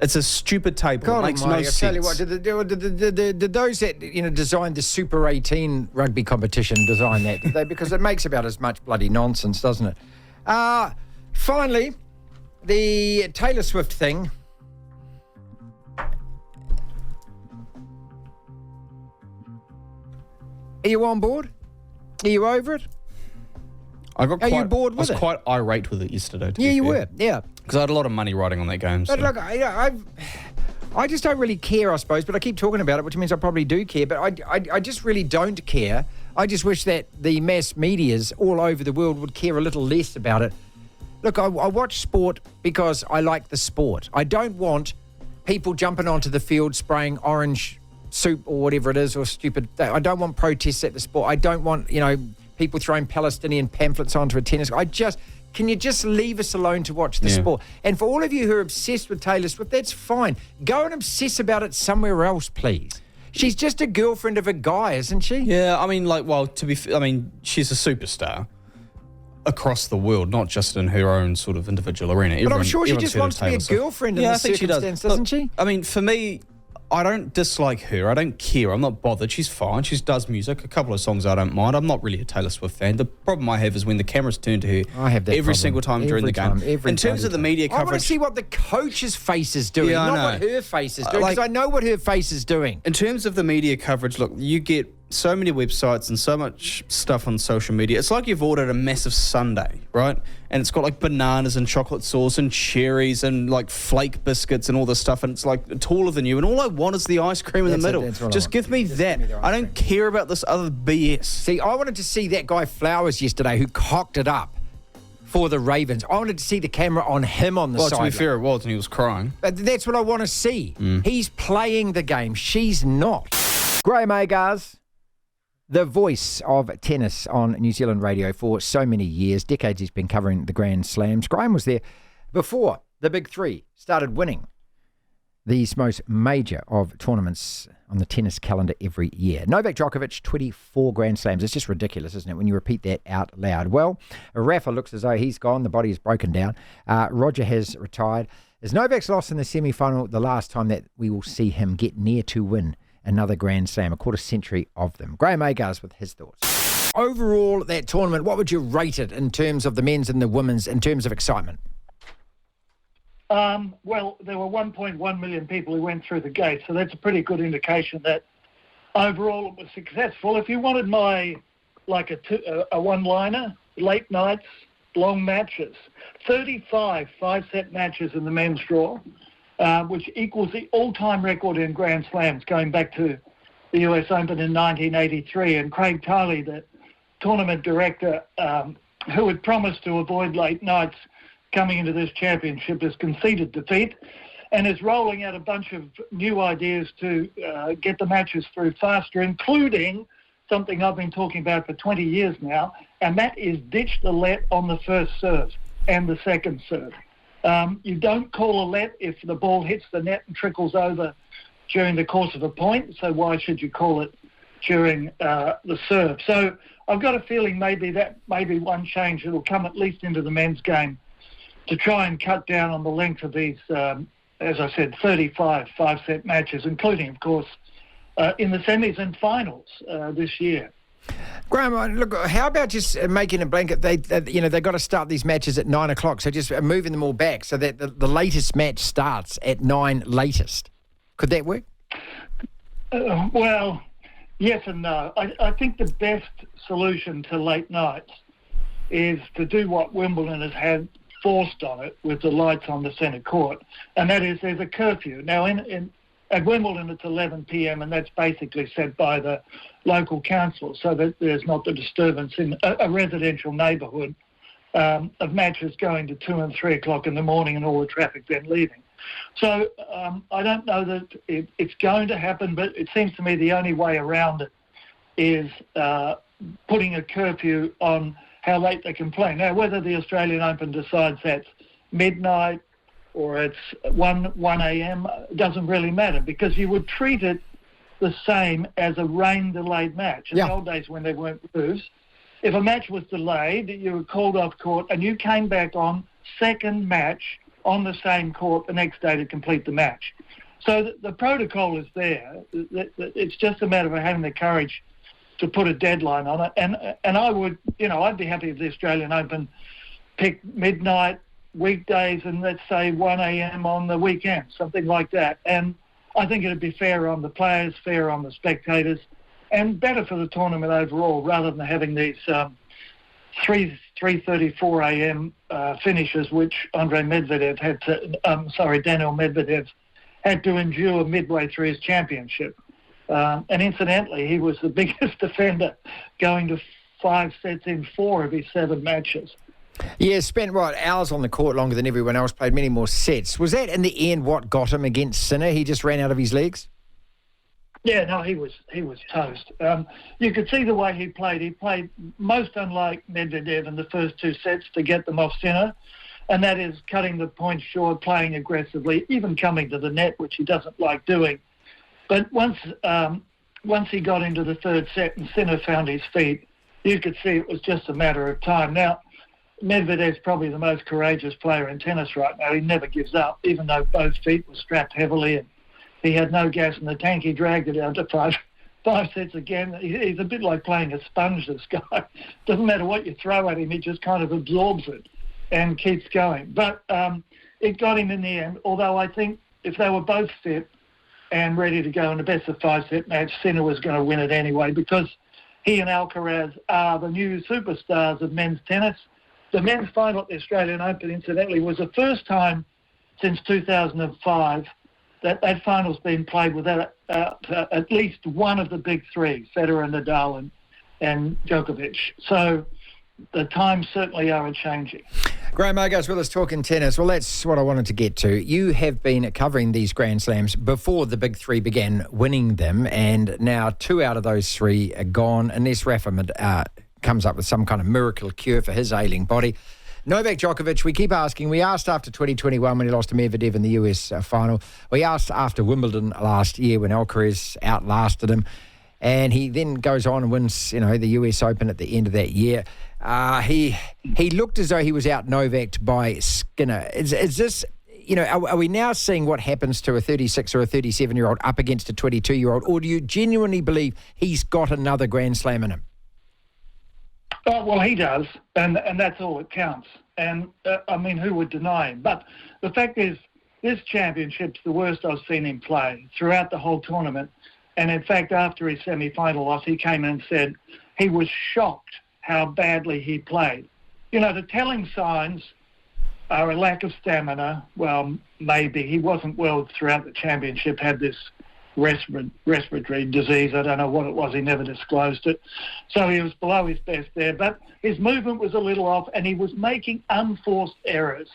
It's a stupid table. God, it makes no sense. Tell you what, did those that designed the Super 18 rugby competition design that? Because it makes about as much bloody nonsense, doesn't it? Finally, the Taylor Swift thing. Are you on board? Are you over it? Are you bored with it? I was quite irate with it yesterday. Yeah, you were. Yeah. Because I had a lot of money riding on that game. But look, I just don't really care, I suppose. But I keep talking about it, which means I probably do care. But I just really don't care. I just wish that the mass medias all over the world would care a little less about it. Look, I watch sport because I like the sport. I don't want people jumping onto the field spraying orange soup or whatever it is or stupid. I don't want protests at the sport. I don't want, people throwing Palestinian pamphlets onto a tennis. Can you just leave us alone to watch the sport? And for all of you who are obsessed with Taylor Swift, that's fine. Go and obsess about it somewhere else, please. She's just a girlfriend of a guy, isn't she? Yeah, I mean, she's a superstar across the world, not just in her own sort of individual arena. But I'm sure she just wants to be a girlfriend in this circumstance, doesn't she? I mean, for me, I don't dislike her. I don't care. I'm not bothered. She's fine. She does music. A couple of songs I don't mind. I'm not really a Taylor Swift fan. The problem I have is when the cameras turn to her I have that every problem. single time during the game. In terms of the media I want to coverage... see what the coach's face is doing, Yeah, I not know. what her face is doing, because I know what her face is doing. In terms of the media coverage, look, you get so many websites and so much stuff on social media. It's like you've ordered a massive sundae, right? And it's got like bananas and chocolate sauce and cherries and like flake biscuits and all this stuff, and it's like taller than you. And all I want is the ice cream in the middle. Just give me that. I don't care about this other BS. See, I wanted to see that guy Flowers yesterday who cocked it up for the Ravens. I wanted to see the camera on him on the Well, sideline. to be fair, it was, and he was crying. But that's what I want to see. He's playing the game. She's not. Graeme Agars, the voice of tennis on New Zealand radio for so many years, decades he's been covering the Grand Slams. Graeme was there before the big three started winning these most major of tournaments on the tennis calendar every year. Novak Djokovic, 24 Grand Slams. It's just ridiculous, isn't it, when you repeat that out loud? Well, Rafa looks as though he's gone. The body is broken down. Roger has retired. As Novak's lost in the semi-final, the last time that we will see him get near to win another Grand Slam, a quarter century of them. Graeme Agars with his thoughts. Overall, that tournament, what would you rate it in terms of the men's and the women's, in terms of excitement? Well, there were 1.1 million people who went through the gate, so that's a pretty good indication that overall it was successful. If you wanted a one-liner, late nights, long matches, 35 five-set matches in the men's draw, which equals the all-time record in Grand Slams going back to the US Open in 1983. And Craig Tiley, the tournament director, who had promised to avoid late nights coming into this championship, has conceded defeat and is rolling out a bunch of new ideas to get the matches through faster, including something I've been talking about for 20 years now, and that is ditch the let on the first serve and the second serve. You don't call a let if the ball hits the net and trickles over during the course of a point, so why should you call it during the serve? So I've got a feeling maybe that may be one change that will come at least into the men's game to try and cut down on the length of these, as I said, 35 five-set matches, including, of course, in the semis and finals this year. Graeme, look, how about just making a blanket? They've got to start these matches at 9 o'clock, so just moving them all back so that the latest match starts at 9 latest. Could that work? Well, yes and no. I think the best solution to late nights is to do what Wimbledon has had forced on it with the lights on the centre court, and that is there's a curfew. Now, at Wimbledon, it's 11 p.m, and that's basically set by the local council so that there's not the disturbance in a residential neighbourhood of matches going to 2 and 3 o'clock in the morning and all the traffic then leaving. So I don't know that it's going to happen, but it seems to me the only way around it is putting a curfew on how late they can play. Now, whether the Australian Open decides that's midnight or it's 1 a.m. doesn't really matter, because you would treat it the same as a rain-delayed match. In the old days when there weren't roofs, if a match was delayed, you were called off court and you came back on second match on the same court the next day to complete the match. So the protocol is there. It's just a matter of having the courage to put a deadline on it. And I would, I'd be happy if the Australian Open picked midnight weekdays and let's say 1 a.m. on the weekend, something like that. And I think it'd be fair on the players, fair on the spectators, and better for the tournament overall, rather than having these 3:34 a.m. finishes, which Daniil Medvedev had to endure midway through his championship. And incidentally, he was the biggest defender, going to 5 sets in 4 of his 7 matches. Yeah, spent, hours on the court longer than everyone else, played many more sets. Was that, in the end, what got him against Sinner? He just ran out of his legs? Yeah, no, he was toast. You could see the way he played. He played most unlike Medvedev in the first 2 sets to get them off Sinner, and that is cutting the points short, playing aggressively, even coming to the net, which he doesn't like doing. But once he got into the third set and Sinner found his feet, you could see it was just a matter of time. Now, Medvedev's probably the most courageous player in tennis right now. He never gives up, even though both feet were strapped heavily and he had no gas in the tank. He dragged it out to five sets again. He's a bit like playing a sponge, this guy. Doesn't matter what you throw at him, he just kind of absorbs it and keeps going. But it got him in the end, although I think if they were both fit and ready to go in a best-of-5 set match, Sinner was going to win it anyway, because he and Alcaraz are the new superstars of men's tennis. The men's final at the Australian Open, incidentally, was the first time since 2005 that final's been played without at least one of the big three, Federer, Nadal and Djokovic. So the times certainly are changing. Graeme Agars with us talking tennis. Well, that's what I wanted to get to. You have been covering these Grand Slams before the big three began winning them, and now 2 out of those 3 are gone, unless Rafa comes up with some kind of miracle cure for his ailing body. Novak Djokovic, we keep asking. We asked after 2021 when he lost to Medvedev in the US final. We asked after Wimbledon last year when Alcaraz outlasted him. And he then goes on and wins, the US Open at the end of that year. He looked as though he was out Novak'd by Skinner. Is this, are we now seeing what happens to a 36 or a 37-year-old up against a 22-year-old? Or do you genuinely believe he's got another Grand Slam in him? Well, he does, and that's all that counts. And, who would deny him? But the fact is, this championship's the worst I've seen him play throughout the whole tournament. And, in fact, after his semi-final loss, he came in and said he was shocked how badly he played. The telling signs are a lack of stamina. Well, maybe. He wasn't well throughout the championship, had this respiratory disease. I don't know what it was. He never disclosed it. So he was below his best there. But his movement was a little off, and he was making unforced errors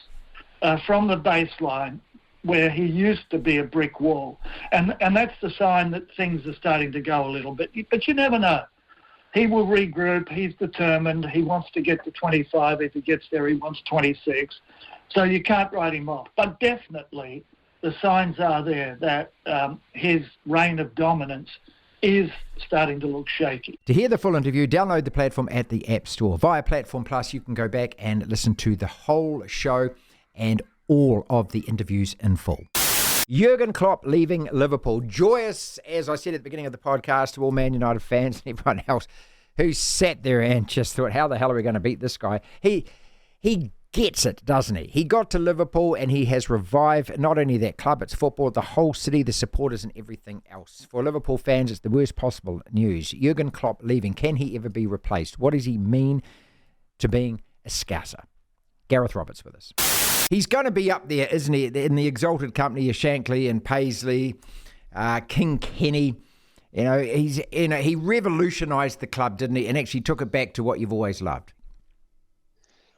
from the baseline where he used to be a brick wall. And that's the sign that things are starting to go a little bit. But you never know. He will regroup. He's determined. He wants to get to 25. If he gets there, he wants 26. So you can't write him off. But definitely the signs are there that his reign of dominance is starting to look shaky. To hear the full interview, download the platform at the App Store. Via Platform Plus, you can go back and listen to the whole show and all of the interviews in full. Jürgen Klopp leaving Liverpool. Joyous, as I said at the beginning of the podcast, to all Man United fans and everyone else who sat there and just thought, how the hell are we going to beat this guy? He gets it, doesn't he? He got to Liverpool and he has revived not only that club, it's football, the whole city, the supporters and everything else. For Liverpool fans, it's the worst possible news. Jürgen Klopp leaving. Can he ever be replaced? What does he mean to being a Scouser? Gareth Roberts with us. He's going to be up there, isn't he, in the exalted company of Shankly and Paisley, King Kenny. He revolutionised the club, didn't he? And actually took it back to what you've always loved.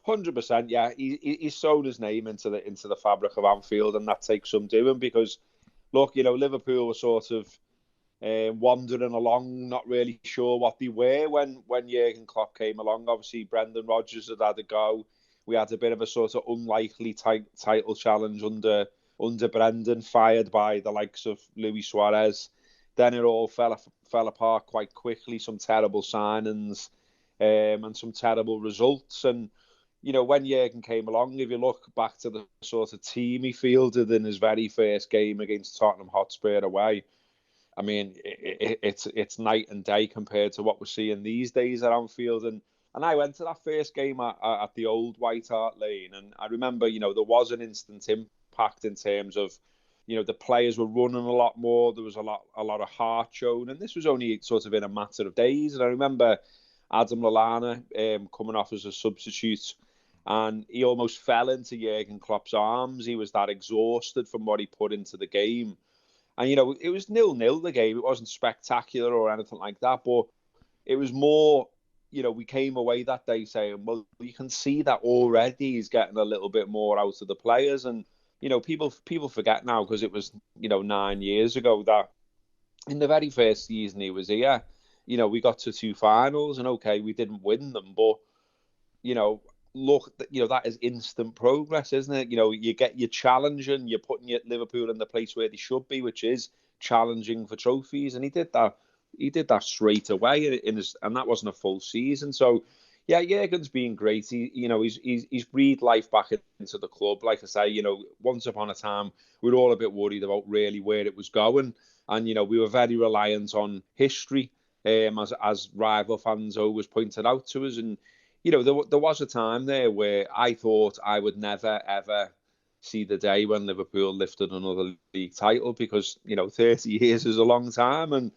100%, yeah. He's sewn his name into the fabric of Anfield, and that takes some doing because, look, Liverpool were sort of wandering along, not really sure what they were when Jürgen Klopp came along. Obviously, Brendan Rodgers had a go. We had a bit of a sort of unlikely title challenge under Brendan, fired by the likes of Luis Suarez. Then it all fell apart quite quickly. Some terrible signings and some terrible results. And when Jürgen came along, if you look back to the sort of team he fielded in his very first game against Tottenham Hotspur away, I mean, it's night and day compared to what we're seeing these days at Anfield. And I went to that first game at the old White Hart Lane, and I remember, there was an instant impact in terms of, the players were running a lot more. There was a lot of heart shown, and this was only sort of in a matter of days. And I remember Adam Lallana coming off as a substitute, and he almost fell into Jürgen Klopp's arms. He was that exhausted from what he put into the game. And, it was 0-0 the game. It wasn't spectacular or anything like that, but it was more... we came away that day saying, well, you can see that already he's getting a little bit more out of the players. And, people forget now because it was, 9 years ago that in the very first season he was here, we got to 2 finals and okay, we didn't win them. But, look, that is instant progress, isn't it? You're challenging, you're putting Liverpool in the place where they should be, which is challenging for trophies, and he did that. He did that straight away and that wasn't a full season. So, yeah, Jürgen's been great. He's breathed life back into the club. Like I say, once upon a time, we were all a bit worried about really where it was going, and we were very reliant on history, as rival fans always pointed out to us. And there was a time there where I thought I would never ever see the day when Liverpool lifted another league title, because 30 years is a long time, and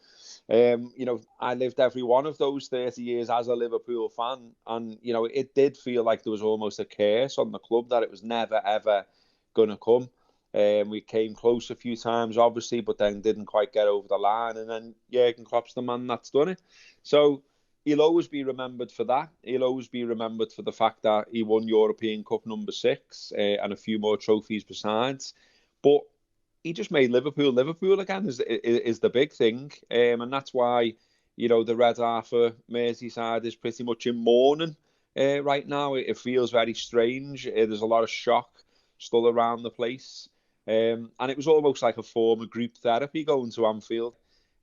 I lived every one of those 30 years as a Liverpool fan, and it did feel like there was almost a curse on the club that it was never ever going to come. We came close a few times, obviously, but then didn't quite get over the line, and then Jürgen Klopp's the man that's done it. So he'll always be remembered for that. He'll always be remembered for the fact that he won European Cup number 6 and a few more trophies besides. But he just made Liverpool again is the big thing. And that's why, the red half of Merseyside is pretty much in mourning right now. It feels very strange. There's a lot of shock still around the place. And it was almost like a form of group therapy going to Anfield.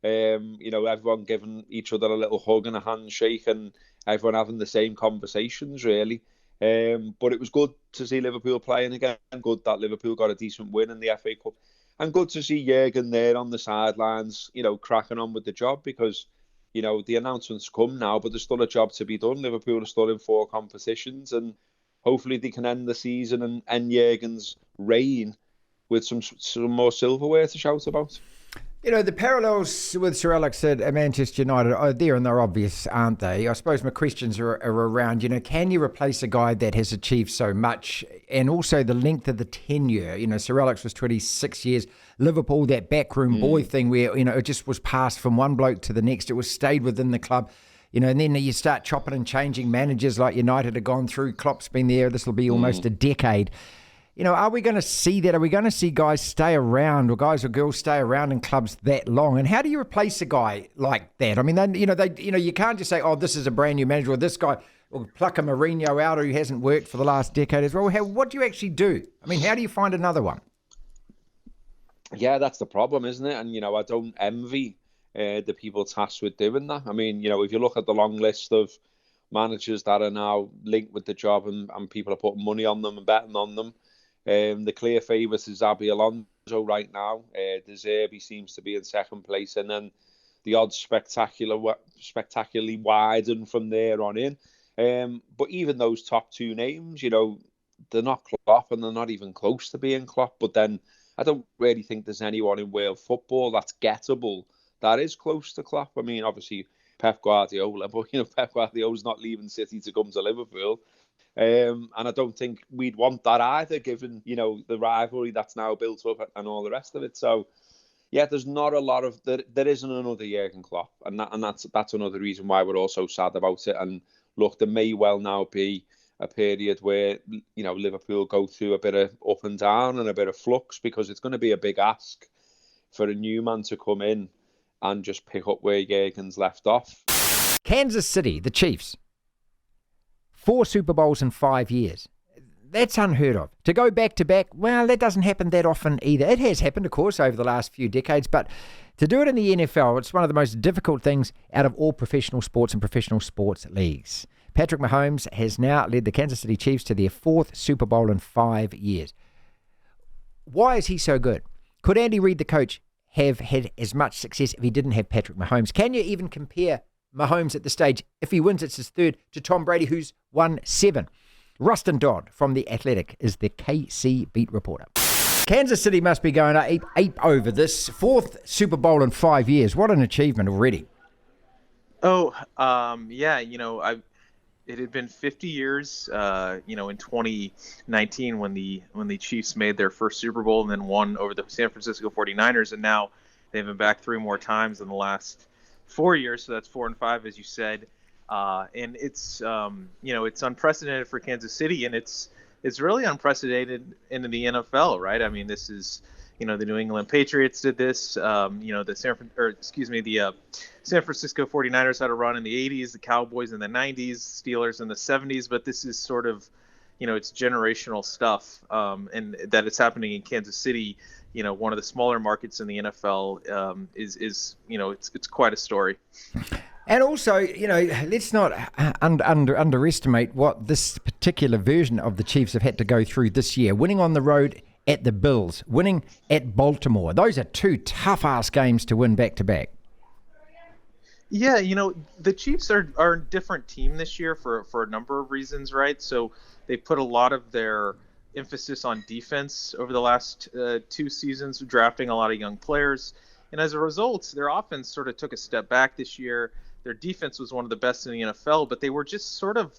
Everyone giving each other a little hug and a handshake, and everyone having the same conversations, really. But it was good to see Liverpool playing again. Good that Liverpool got a decent win in the FA Cup. And good to see Jürgen there on the sidelines, cracking on with the job, because, the announcements come now, but there's still a job to be done. Liverpool are still in 4 competitions, and hopefully they can end the season and end Jürgen's reign with some more silverware to shout about. The parallels with Sir Alex at Manchester United are there, and they're obvious, aren't they? I suppose my questions are around, can you replace a guy that has achieved so much, and also the length of the tenure? Sir Alex was 26 years. Liverpool, that backroom boy thing where, it just was passed from one bloke to the next. It was stayed within the club. And then you start chopping and changing managers like United have gone through. Klopp's been there. This will be almost a decade. Are we going to see that? Are we going to see guys stay around, or guys or girls stay around in clubs that long? And how do you replace a guy like that? I mean, you can't just say, oh, this is a brand new manager, or this guy, or pluck a Mourinho out who hasn't worked for the last decade as well. What do you actually do? I mean, how do you find another one? Yeah, that's the problem, isn't it? And, I don't envy the people tasked with doing that. I mean, if you look at the long list of managers that are now linked with the job, and people are putting money on them and betting on them, the clear favourite is Xabi Alonso right now. De Zerbi seems to be in second place, and then the odds spectacularly widen from there on in. But even those top 2 names, they're not Klopp, and they're not even close to being Klopp. But then I don't really think there's anyone in world football that's gettable that is close to Klopp. I mean, obviously Pep Guardiola, but Pep Guardiola's not leaving City to come to Liverpool. And I don't think we'd want that either, given, the rivalry that's now built up and all the rest of it. So, yeah, there's not a lot of... There isn't another Jürgen Klopp, and that's another reason why we're all so sad about it. And look, there may well now be a period where, Liverpool go through a bit of up and down and a bit of flux, because it's going to be a big ask for a new man to come in and just pick up where Jürgen's left off. Kansas City, the Chiefs. 4 Super Bowls in 5 years. That's unheard of. To go back-to-back, well, that doesn't happen that often either. It has happened, of course, over the last few decades, but to do it in the NFL, it's one of the most difficult things out of all professional sports and professional sports leagues. Patrick Mahomes has now led the Kansas City Chiefs to their 4th Super Bowl in 5 years. Why is he so good? Could Andy Reid, the coach, have had as much success if he didn't have Patrick Mahomes? Can you even compare Mahomes at the stage, if he wins, it's his 3rd, to Tom Brady, who's won 7? Rustin Dodd from The Athletic is the KC beat reporter. Kansas City must be going ape over this 4th Super Bowl in 5 years. What an achievement already. Yeah, it had been 50 years, in 2019 when the Chiefs made their first Super Bowl and then won over the San Francisco 49ers, and now they've been back 3 more times in the last 4 years, so that's 4 and 5, as you said, and it's it's unprecedented for Kansas City, and it's really unprecedented in the NFL, right? I mean, this is the New England Patriots did this, the San Francisco 49ers had a run in the 80s, the Cowboys in the 90s, Steelers in the 70s, but this is sort of it's generational stuff, and that it's happening in Kansas City, one of the smaller markets in the NFL, is it's quite a story. And also, let's not underestimate what this particular version of the Chiefs have had to go through this year. Winning on the road at the Bills, winning at Baltimore. Those are two tough-ass games to win back-to-back. Yeah, the Chiefs are a different team this year for a number of reasons, right? So they put a lot of their emphasis on defense over the last 2 seasons, drafting a lot of young players. And as a result, their offense sort of took a step back this year. Their defense was one of the best in the NFL, but they were just sort of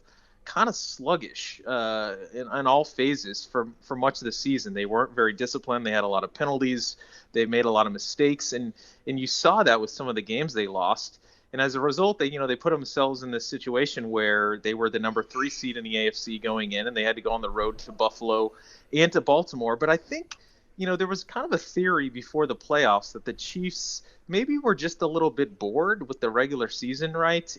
kind of sluggish in all phases for much of the season. They weren't very disciplined. They had a lot of penalties. They made a lot of mistakes, and you saw that with some of the games they lost. And as a result, they put themselves in this situation where they were the number 3 seed in the AFC going in, and they had to go on the road to Buffalo and to Baltimore. But I think, there was kind of a theory before the playoffs that the Chiefs maybe were just a little bit bored with the regular season, right?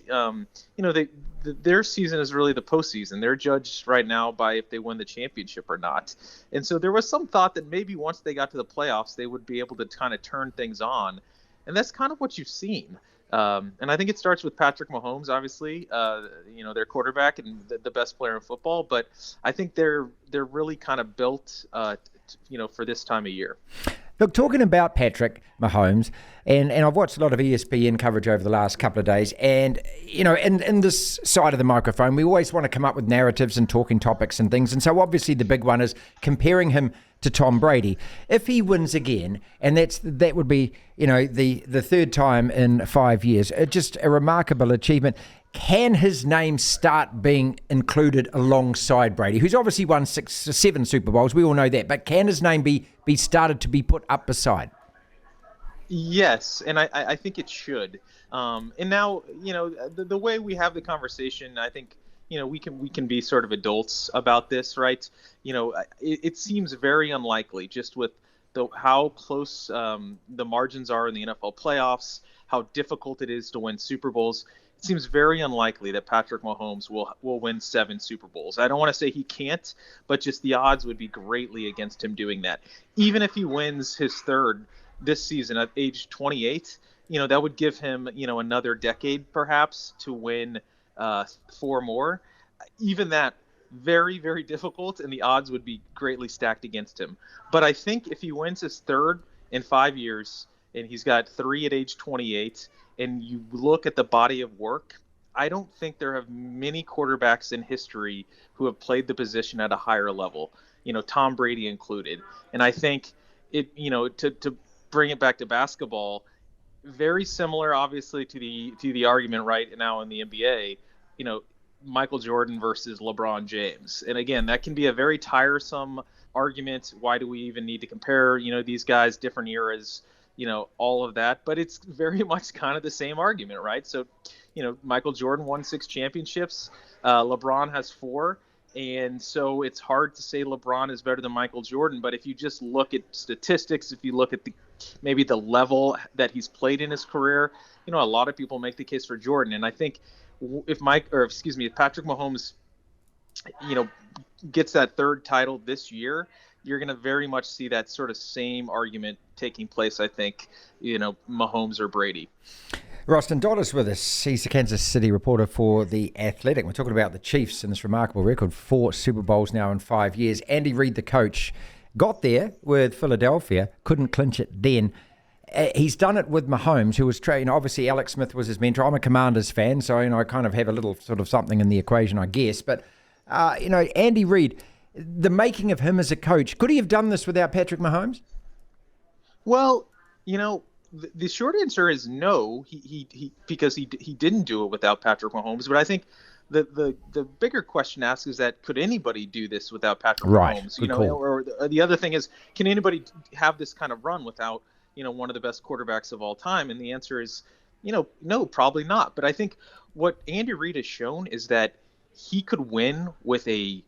Their season is really the postseason. They're judged right now by if they win the championship or not. And so there was some thought that maybe once they got to the playoffs, they would be able to kind of turn things on. And that's kind of what you've seen. And I think it starts with Patrick Mahomes, obviously, their quarterback and the best player in football. But I think they're really kind of built, for this time of year. Look, talking about Patrick Mahomes, and I've watched a lot of ESPN coverage over the last couple of days, and, in this side of the microphone, we always want to come up with narratives and talking topics and things. And so obviously the big one is comparing him to Tom Brady. If he wins again, and that would be, the third time in 5 years, just a remarkable achievement. Can his name start being included alongside Brady, who's obviously won 7 Super Bowls? We all know that. But can his name be started to be put up beside? Yes, and I think it should. And now, the way we have the conversation, I think, we can be sort of adults about this, right? It seems very unlikely, just with how close the margins are in the NFL playoffs, how difficult it is to win Super Bowls. It seems very unlikely that Patrick Mahomes will win 7 Super Bowls. I don't want to say he can't, but just the odds would be greatly against him doing that. Even if he wins his 3rd this season at age 28, that would give him, another decade perhaps to win 4 more. Even that, very, very difficult, and the odds would be greatly stacked against him. But I think if he wins his 3rd in 5 years, and he's got 3 at age 28, and you look at the body of work, I don't think there have many quarterbacks in history who have played the position at a higher level, Tom Brady included. And I think it, to bring it back to basketball, very similar, obviously, to the argument right now in the NBA, Michael Jordan versus LeBron James. And again, that can be a very tiresome argument. Why do we even need to compare, these guys, different eras, all of that? But it's very much kind of the same argument, right? So, Michael Jordan won 6 championships. LeBron has 4. And so it's hard to say LeBron is better than Michael Jordan. But if you just look at statistics, if you look at maybe the level that he's played in his career, a lot of people make the case for Jordan. And I think if Patrick Mahomes, gets that 3rd title this year, you're going to very much see that sort of same argument taking place, I think, Mahomes or Brady. Rustin, Dodd is with us. He's the Kansas City reporter for The Athletic. We're talking about the Chiefs and this remarkable record, 4 Super Bowls now in 5 years. Andy Reid, the coach, got there with Philadelphia, couldn't clinch it then. He's done it with Mahomes, who was trained. Obviously, Alex Smith was his mentor. I'm a Commanders fan, so I kind of have a little sort of something in the equation, I guess. But Andy Reid, the making of him as a coach, could he have done this without Patrick Mahomes? Well, the short answer is no. He because he didn't do it without Patrick Mahomes. But I think the bigger question asked is that could anybody do this without Patrick Mahomes? Or the other thing is, can anybody have this kind of run without one of the best quarterbacks of all time? And the answer is, no, probably not. But I think what Andy Reid has shown is that he could win with an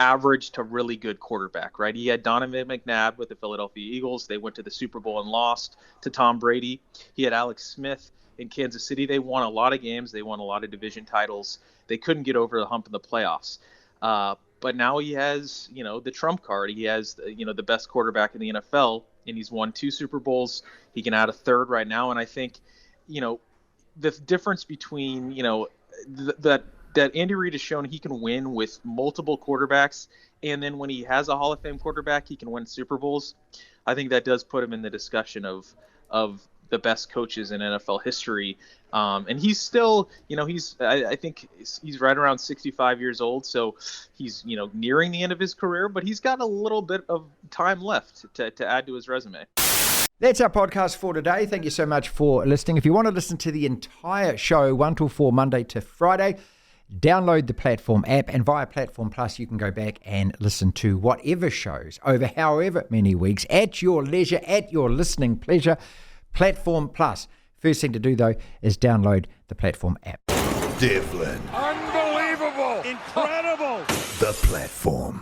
average to really good quarterback, right? He had Donovan McNabb with the Philadelphia Eagles. They went to the Super Bowl and lost to Tom Brady. He had Alex Smith in Kansas City. They won a lot of games. They won a lot of division titles. They couldn't get over the hump in the playoffs. But now he has, the trump card. He has, the best quarterback in the NFL, and he's won 2 Super Bowls. He can add a third right now. And I think, the difference between, that Andy Reid has shown he can win with multiple quarterbacks. And then when he has a Hall of Fame quarterback, he can win Super Bowls. I think that does put him in the discussion of the best coaches in NFL history. And he's still, I think he's right around 65 years old. So he's, nearing the end of his career, but he's got a little bit of time left to add to his resume. That's our podcast for today. Thank you so much for listening. If you want to listen to the entire show, 1 till 4, Monday to Friday, download the Platform app, and via Platform Plus, you can go back and listen to whatever shows over however many weeks at your leisure, at your listening pleasure. Platform Plus. First thing to do, though, is download the Platform app. Devlin. Unbelievable. Incredible. The Platform.